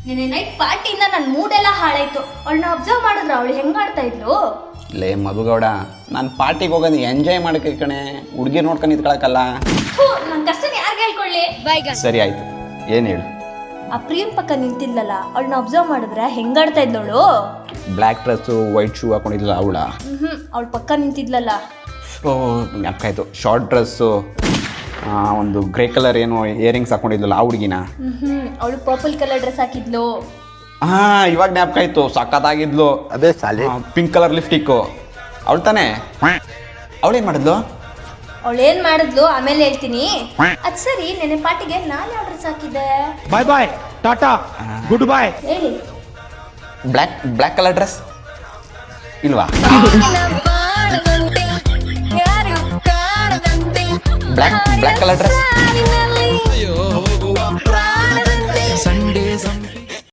ನಿನ್ನೆ ನೈಟ್ ಪಾರ್ಟಿಯಿಂದ ನನ್ನ ಮೂಡೆಲ್ಲ ಹಾಳಾಯ್ತು. ಅವಳನ್ನ ಅಬ್ಸರ್ವ್ ಮಾಡಿದ್ರ ಅವಳು ಹೆಂಗ್ ಆಡ್ತಾ ಇದ್ಲು? ಲೇ ಮಧುಗೌಡ, ನಾನು ಪಾರ್ಟಿಗೆ ಹೋಗೋದು ಎಂಜಾಯ್ ಮಾಡಕ್ಕೆ ಕಣೆ, ಹುಡುಗಿ ನೋಡ್ಕೊಂಡು ನಿಂತ್ಕೊಳಕಲ್ಲ. ನನ್ನ ಕಷ್ಟ ಯಾರು ಹೇಳ್ಕೊಳ್ಳಿ. ಸರಿ ಆಯ್ತು, ಏನು ಹೇಳು? ಆ ಪ್ರಿಯನ್ ಪಕ್ಕ ನಿಂತಿದ್ಲಲ್ಲ, ಅವಳನ್ನ ಅಬ್ಸರ್ವ್ ಮಾಡಿದ್ರೆ ಹೆಂಗ್ ಆಡ್ತಾ ಇದ್ಲವಳು? ಬ್ಲ್ಯಾಕ್ ಡ್ರೆಸ್ಸು ವೈಟ್ ಶೂ ಹಾಕೊಂಡಿದ್ಲ ಅವಳ? ಅವಳ ಪಕ್ಕ ನಿಂತಿದ್ಲಲ್ಲ. ಓ ಜ್ಞಾಪಕಾಯ್ತು, ಶಾರ್ಟ್ ಡ್ರೆಸ್ಸು, ಒಂದು ಗ್ರೇ ಕಲರ್ ಏನು ಇಯರಿಂಗ್ಸ್ ಹಾಕೊಂಡಿದ್ಲಲ್ಲ ಆ ಹುಡುಗಿನ? ಅವಳು ಪರ್ಪಲ್ ಕಲರ್ ಡ್ರೆಸ್ ಹಾಕಿದ್ಲು. ಇವಾಗ ಜ್ಞಾಪಕಾಯ್ತು, ಸಖತ್ತಾಗಿದ್ಲು. ಅದೇ ಸಾಲಿ ಪಿಂಕ್ ಕಲರ್ ಲಿಪ್ಸ್ಟಿಕ್ಕು ಅವಳು ತಾನೇ? ಅವಳೇನು ಮಾಡಿದ್ಲು? ಅವಳೇನ್ ಮಾಡಿದ್ಲು ಆಮೇಲೆ ಹೇಳ್ತೀನಿ. ಅದ್ ಸರಿ, ನೆನೆ ಪಾರ್ಟಿಗೆ ನಾನು ಯಾವ ಡ್ರೆಸ್ ಹಾಕಿದ್ದೆ? ಬಾಯ್ ಬಾಯ್ ಟಾಟಾ ಗುಡ್ ಬಾಯ್. ಹೇಳಿ. ಬ್ಲ್ಯಾಕ್ ಕಲರ್ ಡ್ರೆಸ್ ಇಲ್ವಾ? Black colour dress